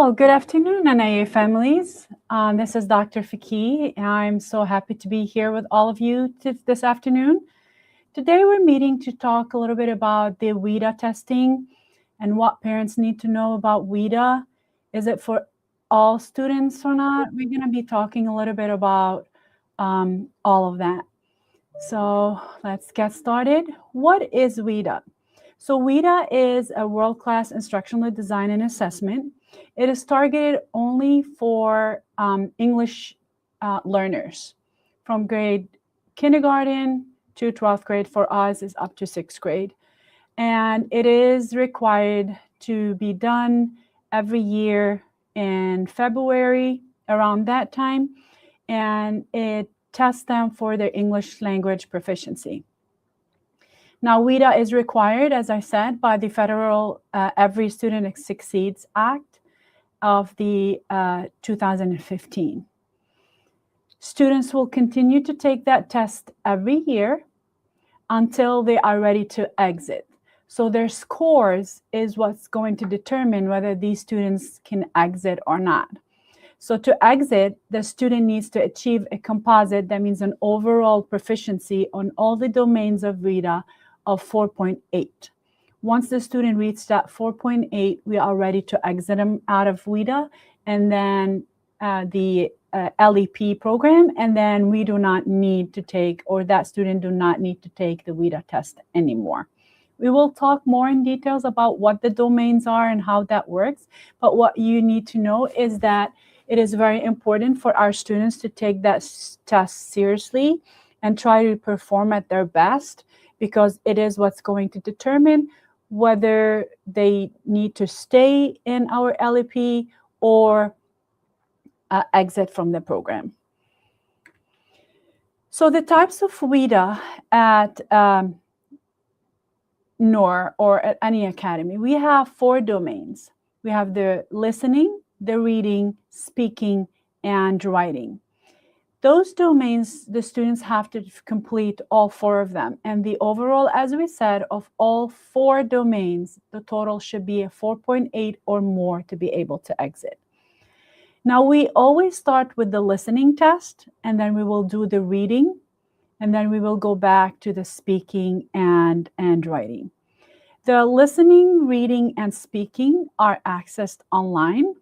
Well, good afternoon, NIA families. This is Dr. Faki. I'm so happy to be here with all of you this afternoon. Today, we're meeting to talk a little bit about the WIDA testing and what parents need to know about WIDA. Is it for all students or not? We're going to be talking a little bit about all of that. So let's get started. What is WIDA? So WIDA is a world-class instructional design and assessment. It is targeted only for English learners from grade kindergarten to 12th grade. For us is up to 6th grade. And it is required to be done every year in February, around that time. And it tests them for their English language proficiency. Now, WIDA is required, as I said, by the federal Every Student Succeeds Act of the 2015. Students will continue to take that test every year until they are ready to exit. So their scores is what's going to determine whether these students can exit or not. So to exit, the student needs to achieve a composite, that means an overall proficiency on all the domains of WIDA of 4.8. Once the student reaches that 4.8, we are ready to exit them out of WIDA and then the LEP program, and then we do not need to take, or that student do not need to take the WIDA test anymore. We will talk more in details about what the domains are and how that works, but what you need to know is that it is very important for our students to take that test seriously and try to perform at their best, because it is what's going to determine whether they need to stay in our LEP or exit from the program. So the types of WIDA at NOR or at any academy, we have 4 domains. We have the listening, the reading, speaking, and writing. Those domains, the students have to complete all 4 of them. And the overall, as we said, of all 4 domains, the total should be a 4.8 or more to be able to exit. Now, we always start with the listening test, and then we will do the reading, and then we will go back to the speaking and writing. The listening, reading, and speaking are accessed online,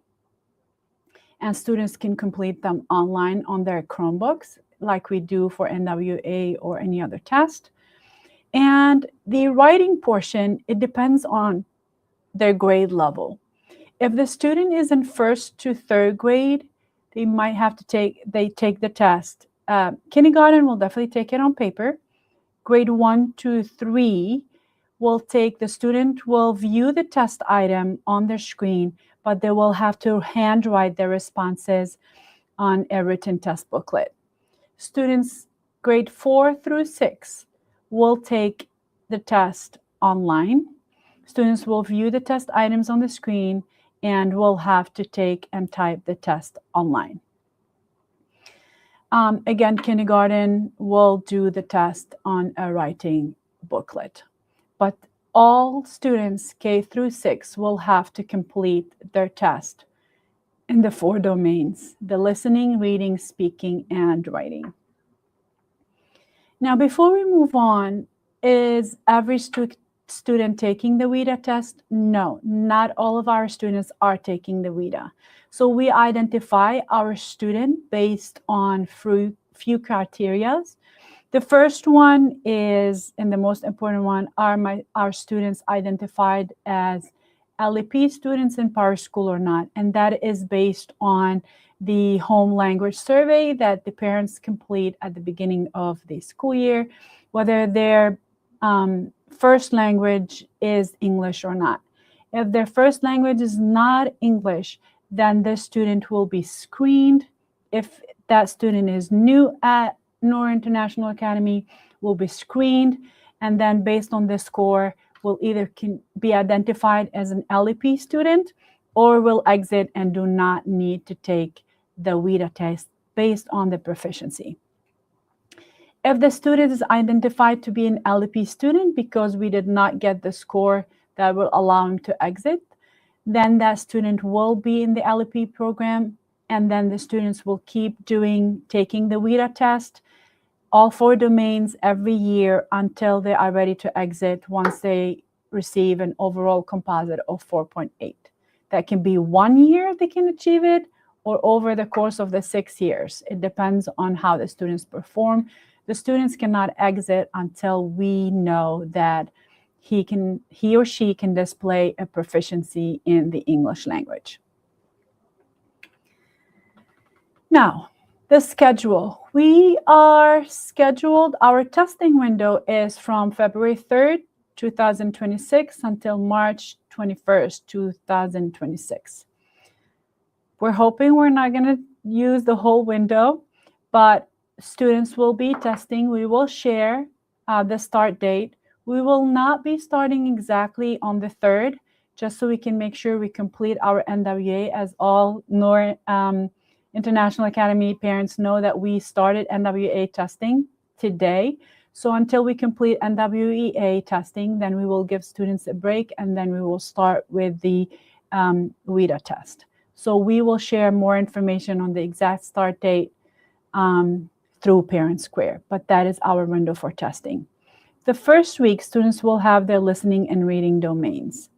and students can complete them online on their Chromebooks, like we do for NWA or any other test. And the writing portion, it depends on their grade level. If the student is in 1st to 3rd grade, they might have to take the test. Kindergarten will definitely take it on paper. Grade 1 to 3 will take, the student will view the test item on their screen, but they will have to handwrite their responses on a written test booklet. Students grade 4 through 6 will take the test online. Students will view the test items on the screen and will have to take and type the test online. Again, kindergarten will do the test on a writing booklet. But all students K through 6 will have to complete their test in the 4 domains: the listening, reading, speaking, and writing. Now, before we move on, is every student taking the WIDA test? No, not all of our students are taking the WIDA. So we identify our student based on few criteria. The first one is, and the most important one, are our students identified as LEP students in PowerSchool or not. And that is based on the home language survey that the parents complete at the beginning of the school year, whether their first language is English or not. If their first language is not English, then the student will be screened. If that student is new at NOR International Academy, will be screened, and then based on the score, will either can be identified as an LEP student or will exit and do not need to take the WIDA test based on the proficiency. If the student is identified to be an LEP student because we did not get the score that will allow him to exit, then that student will be in the LEP program, and then the students will keep taking the WIDA test, all 4 domains every year until they are ready to exit once they receive an overall composite of 4.8. That can be 1 year they can achieve it, or over the course of the 6 years. It depends on how the students perform. The students cannot exit until we know that he or she can display a proficiency in the English language. Now, the schedule. We are scheduled, our testing window is from February 3rd, 2026 until March 21st, 2026. We're hoping we're not going to use the whole window, but students will be testing. We will share the start date. We will not be starting exactly on the 3rd, just so we can make sure we complete our NWA, as all International Academy parents know that we started NWA testing today. So until we complete NWEA testing, then we will give students a break, and then we will start with the WIDA test. So we will share more information on the exact start date through Parent Square, but that is our window for testing. The first week, students will have their listening and reading domains.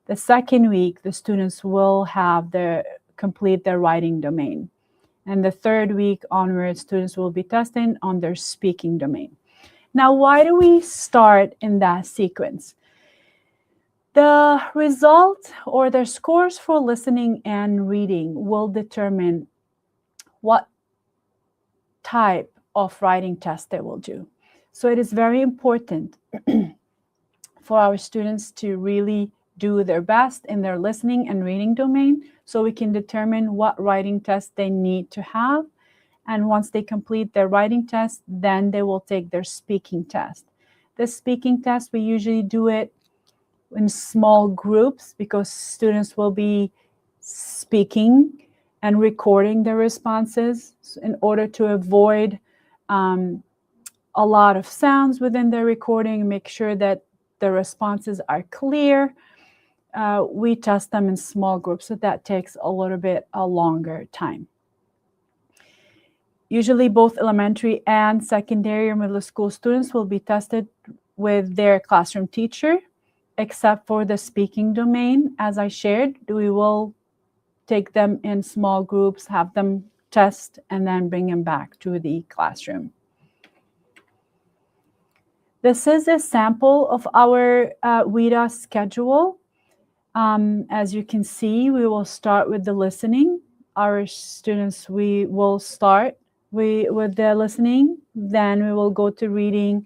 The second week, the students will have complete their writing domain. And the third week onwards, students will be testing on their speaking domain. Now, why do we start in that sequence? The result or their scores for listening and reading will determine what type of writing test they will do. So it is very important for our students to really do their best in their listening and reading domain, so we can determine what writing test they need to have. And once they complete their writing test, then they will take their speaking test. The speaking test, we usually do it in small groups because students will be speaking and recording their responses in order to avoid a lot of sounds within their recording, make sure that the responses are clear. We test them in small groups, so that takes a little bit longer time. Usually both elementary and secondary or middle school students will be tested with their classroom teacher, except for the speaking domain. As I shared, we will take them in small groups, have them test, and then bring them back to the classroom. This is a sample of our WIDA schedule. As you can see, we will start with the listening. Our students, we will start with the listening, then we will go to reading,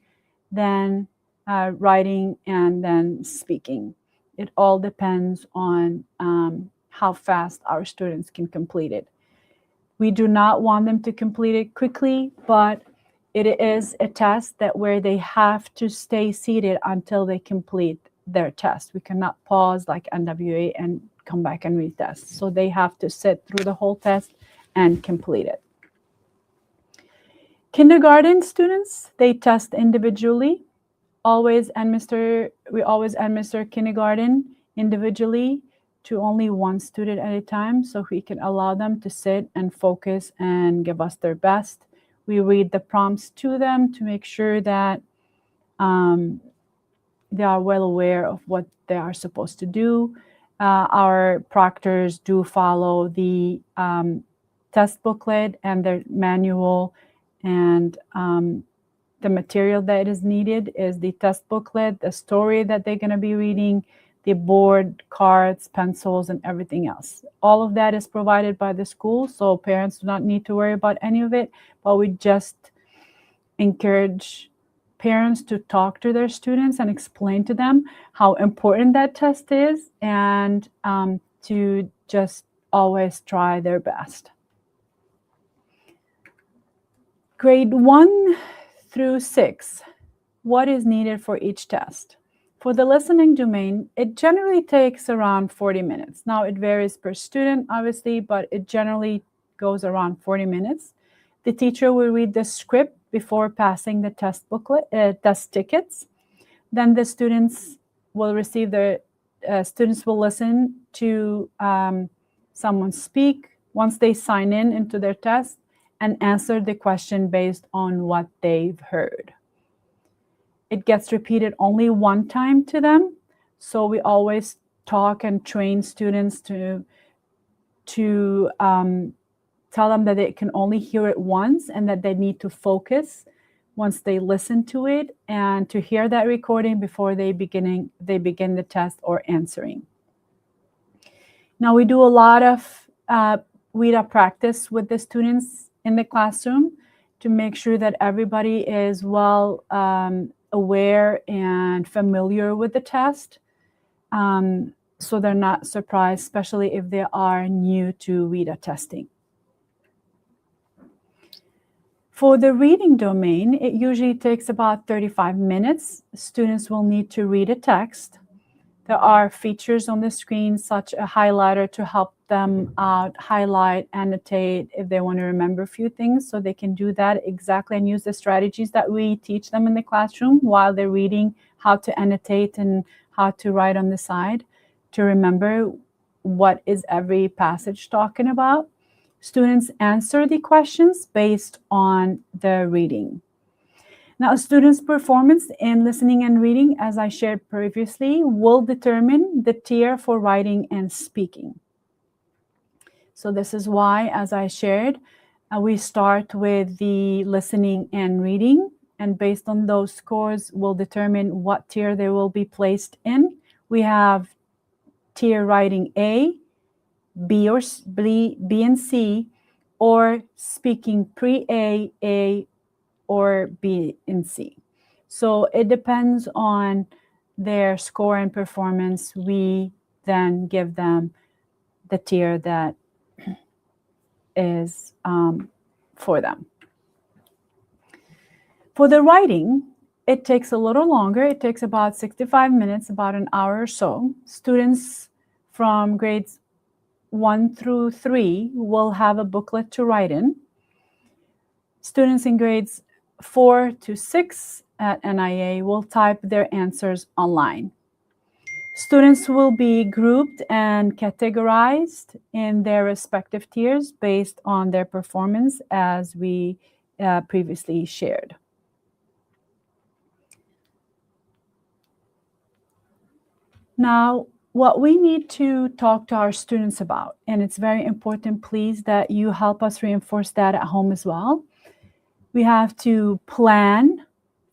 then writing, and then speaking. It all depends on how fast our students can complete it. We do not want them to complete it quickly, but it is a test where they have to stay seated until they complete their test. We cannot pause like NWA and come back and retest. So they have to sit through the whole test and complete it. Kindergarten students, they test individually. We always administer kindergarten individually to only one student at a time, so we can allow them to sit and focus and give us their best. We read the prompts to them to make sure that they are well aware of what they are supposed to do. Our proctors do follow the test booklet and the manual, and the material that is needed is the test booklet, the story that they're going to be reading, the board, cards, pencils, and everything else. All of that is provided by the school, so parents do not need to worry about any of it, but we just encourage parents to talk to their students and explain to them how important that test is, and to just always try their best. Grade 1 through 6, what is needed for each test? For the listening domain, it generally takes around 40 minutes. Now, it varies per student, obviously, but it generally goes around 40 minutes. The teacher will read the script before passing the test booklet, test tickets. Then the students will receive the students will listen to someone speak once they sign in into their test and answer the question based on what they've heard. It gets repeated only one time to them, so we always talk and train students to tell them that they can only hear it once and that they need to focus once they listen to it and to hear that recording before they begin the test or answering. Now we do a lot of WIDA practice with the students in the classroom to make sure that everybody is well aware and familiar with the test, so they're not surprised, especially if they are new to WIDA testing. For the reading domain, it usually takes about 35 minutes. Students will need to read a text. There are features on the screen, such a highlighter to help them out, highlight, annotate if they want to remember a few things, so they can do that exactly and use the strategies that we teach them in the classroom while they're reading, how to annotate and how to write on the side to remember what is every passage talking about. Students answer the questions based on the reading. Now, students' performance in listening and reading, as I shared previously, will determine the tier for writing and speaking. So this is why, as I shared, we start with the listening and reading, and based on those scores, we'll determine what tier they will be placed in. We have tier writing A, B and C, or speaking pre-A, A, or B and C. So it depends on their score and performance. We then give them the tier that is for them. For the writing, it takes a little longer. It takes about 65 minutes, about an hour or so. Students from grades 1 through 3 will have a booklet to write in. Students in grades 4 to 6 at NIA will type their answers online. Students will be grouped and categorized in their respective tiers based on their performance, as we previously shared. Now, what we need to talk to our students about, and it's very important, please, that you help us reinforce that at home as well. We have to plan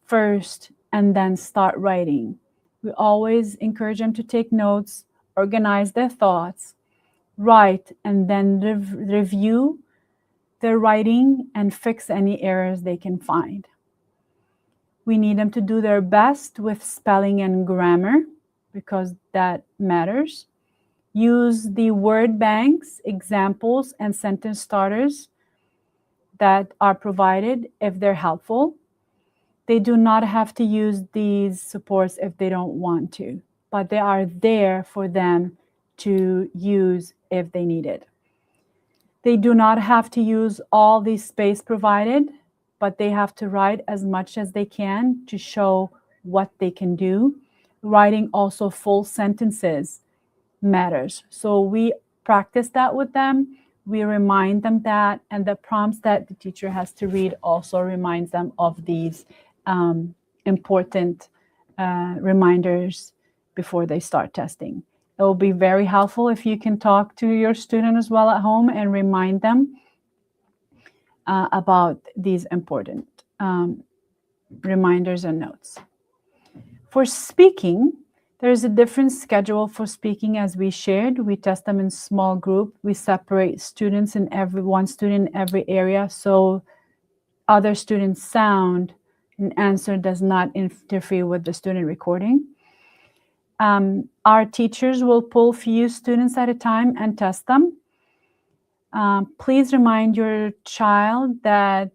first and then start writing. We always encourage them to take notes, organize their thoughts, write, and then review their writing and fix any errors they can find. We need them to do their best with spelling and grammar, because that matters. Use the word banks, examples, and sentence starters that are provided if they're helpful. They do not have to use these supports if they don't want to, but they are there for them to use if they need it. They do not have to use all the space provided, but they have to write as much as they can to show what they can do. Writing also full sentences matters. So we practice that with them. We remind them that, and the prompts that the teacher has to read also reminds them of these important reminders before they start testing. It will be very helpful if you can talk to your student as well at home and remind them about these important reminders and notes. For speaking, there's a different schedule for speaking, as we shared. We test them in small group. We separate students in one student in every area, so other students' sound and answer does not interfere with the student recording. Our teachers will pull few students at a time and test them. Please remind your child that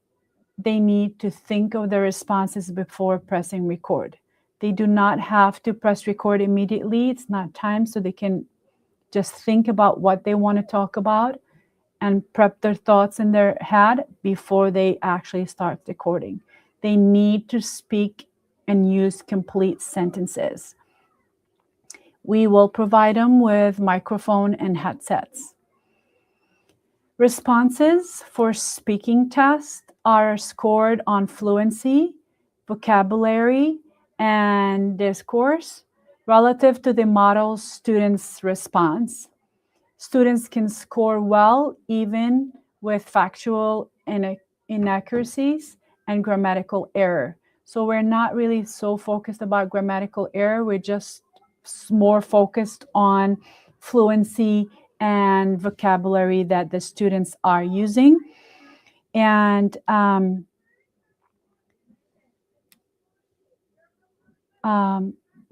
they need to think of their responses before pressing record. They do not have to press record immediately. It's not time, so they can just think about what they want to talk about and prep their thoughts in their head before they actually start recording. They need to speak and use complete sentences. We will provide them with microphone and headsets. Responses for speaking tests are scored on fluency, vocabulary, and discourse relative to the model student's response. Students can score well even with factual inaccuracies and grammatical error. So we're not really so focused about grammatical error. We're just more focused on fluency and vocabulary that the students are using. And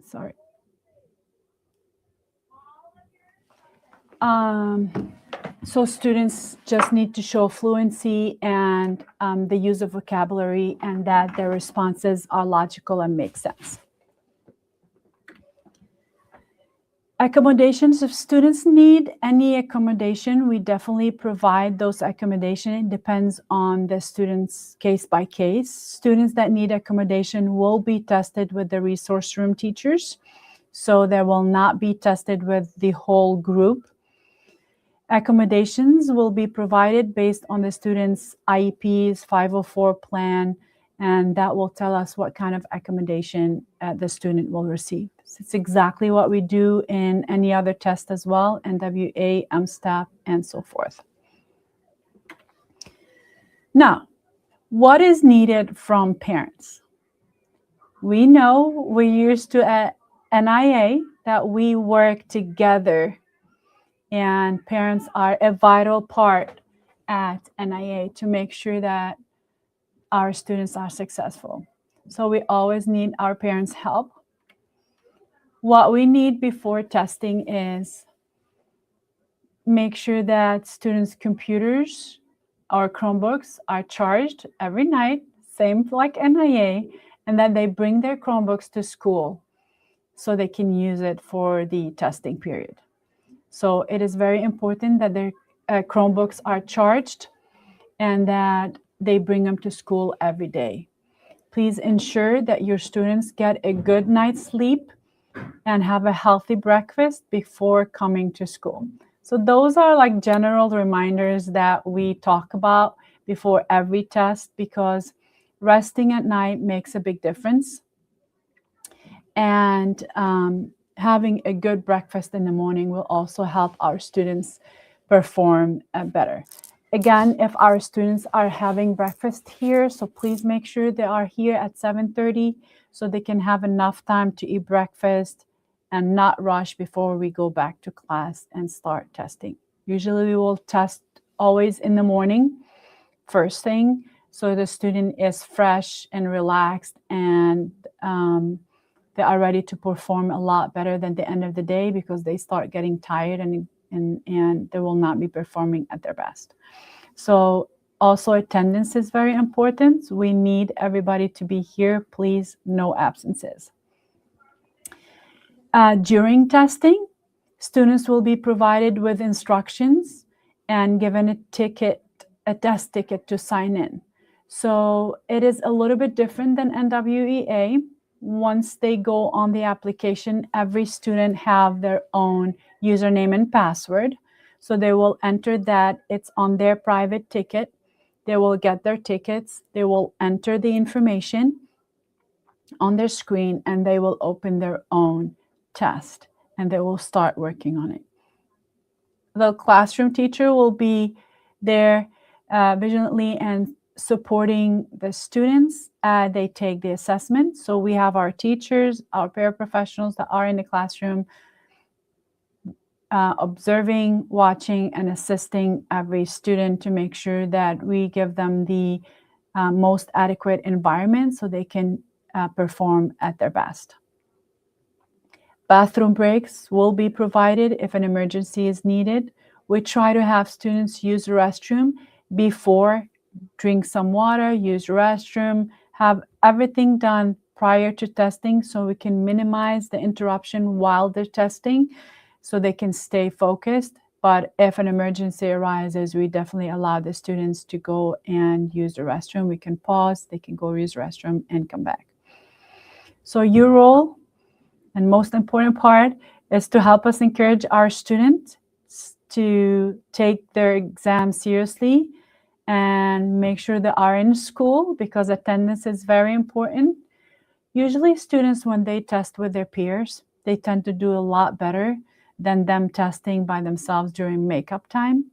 sorry. So students just need to show fluency and the use of vocabulary, and that their responses are logical and make sense. Accommodations, if students need any accommodation, we definitely provide those accommodations. It depends on the student's case by case. Students that need accommodation will be tested with the resource room teachers, so they will not be tested with the whole group. Accommodations will be provided based on the student's IEP's 504 plan, and that will tell us what kind of accommodation the student will receive. It's exactly what we do in any other test as well, NWA, MSTEP, and so forth. Now, what is needed from parents? We know we're used to at NIA that we work together, and parents are a vital part at NIA to make sure that our students are successful. So we always need our parents' help. What we need before testing is make sure that students' computers or Chromebooks are charged every night, same like NIA, and that they bring their Chromebooks to school so they can use it for the testing period. So it is very important that their Chromebooks are charged and that they bring them to school every day. Please ensure that your students get a good night's sleep and have a healthy breakfast before coming to school. So those are like general reminders that we talk about before every test, because resting at night makes a big difference. And having a good breakfast in the morning will also help our students perform better. Again, if our students are having breakfast here, so please make sure they are here at 7:30 so they can have enough time to eat breakfast and not rush before we go back to class and start testing. Usually we will test always in the morning, first thing, so the student is fresh and relaxed, and they are ready to perform a lot better than the end of the day, because they start getting tired and they will not be performing at their best. So also attendance is very important. We need everybody to be here. Please, no absences. During testing, students will be provided with instructions and given a test ticket to sign in. So it is a little bit different than NWEA. Once they go on the application, every student have their own username and password. So they will enter that. It's on their private ticket. They will get their tickets. They will enter the information on their screen, and they will open their own test, and they will start working on it. The classroom teacher will be there vigilantly and supporting the students. They take the assessment. So we have our teachers, our paraprofessionals that are in the classroom observing, watching, and assisting every student to make sure that we give them the most adequate environment so they can perform at their best. Bathroom breaks will be provided if an emergency is needed. We try to have students use the restroom before, drink some water, use the restroom, have everything done prior to testing so we can minimize the interruption while they're testing so they can stay focused. But if an emergency arises, we definitely allow the students to go and use the restroom. We can pause, they can go use the restroom and come back. So your role, and most important part, is to help us encourage our students to take their exams seriously and make sure they are in school, because attendance is very important. Usually students, when they test with their peers, they tend to do a lot better than them testing by themselves during makeup time.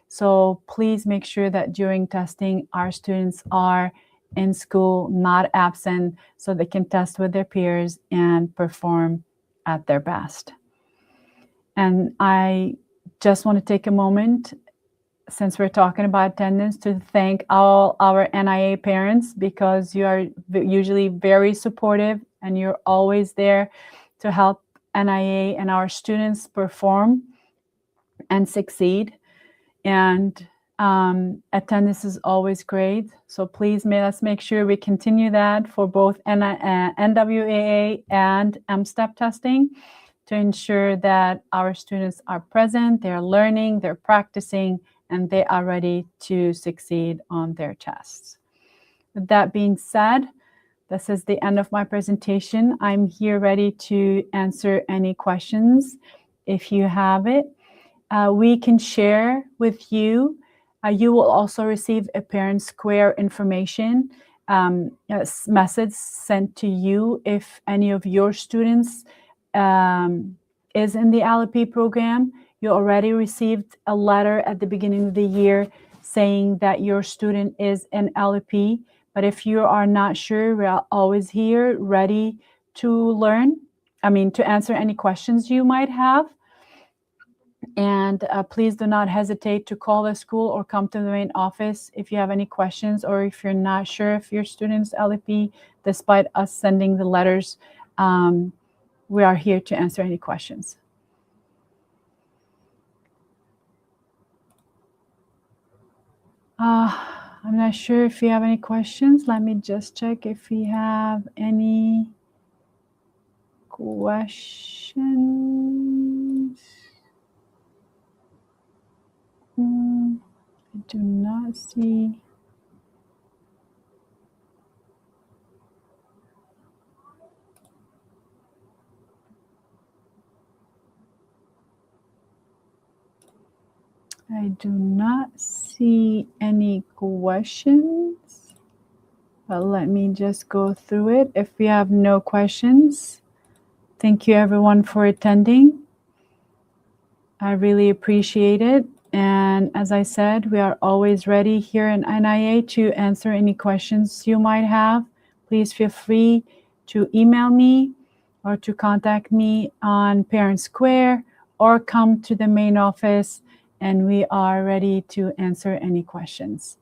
So please make sure that during testing, our students are in school, not absent, so they can test with their peers and perform at their best. And I just want to take a moment, since we're talking about attendance, to thank all our NIA parents, because you are usually very supportive and you're always there to help NIA and our students perform and succeed. And attendance is always great. So please let's make sure we continue that for both NWAA and MSTEP testing, to ensure that our students are present, they're learning, they're practicing, and they are ready to succeed on their tests. With that being said, this is the end of my presentation. I'm here ready to answer any questions if you have it. We can share with you. You will also receive a Parent Square information message sent to you if any of your students is in the LP program. You already received a letter at the beginning of the year saying that your student is in LP. But if you are not sure, we're always here ready to to answer any questions you might have. And please do not hesitate to call the school or come to the main office if you have any questions, or if you're not sure if your student's LP, despite us sending the letters. We are here to answer any questions. I'm not sure if you have any questions. Let me just check if we have any questions. I do not see. I do not see any questions, but let me just go through it. If we have no questions, thank you everyone for attending. I really appreciate it. And as I said, we are always ready here in NIA to answer any questions you might have. Please feel free to email me or to contact me on Parent Square, or come to the main office, and we are ready to answer any questions.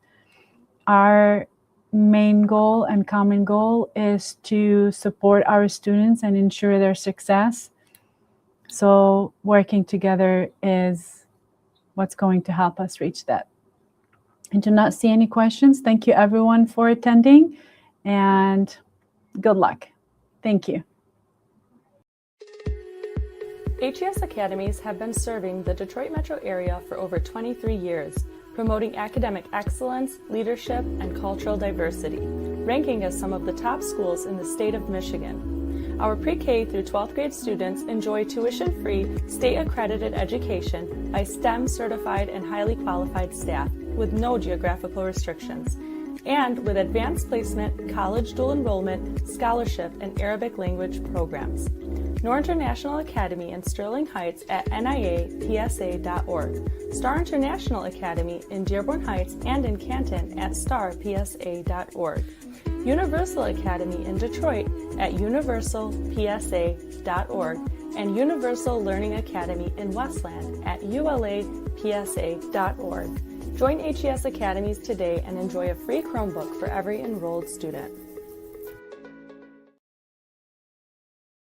Our main goal and common goal is to support our students and ensure their success. So working together is what's going to help us reach that. I do not see any questions. Thank you everyone for attending, and good luck. Thank you. HES Academies have been serving the Detroit metro area for over 23 years, promoting academic excellence, leadership, and cultural diversity, ranking as some of the top schools in the state of Michigan. Our pre-K through 12th grade students enjoy tuition-free, state-accredited education by STEM-certified and highly qualified staff with no geographical restrictions, and with advanced placement, college dual enrollment, scholarship, and Arabic language programs. Noor International Academy in Sterling Heights at niapsa.org, Star International Academy in Dearborn Heights and in Canton at starpsa.org, Universal Academy in Detroit at universalpsa.org, and Universal Learning Academy in Westland at ulapsa.org. Join HES Academies today and enjoy a free Chromebook for every enrolled student.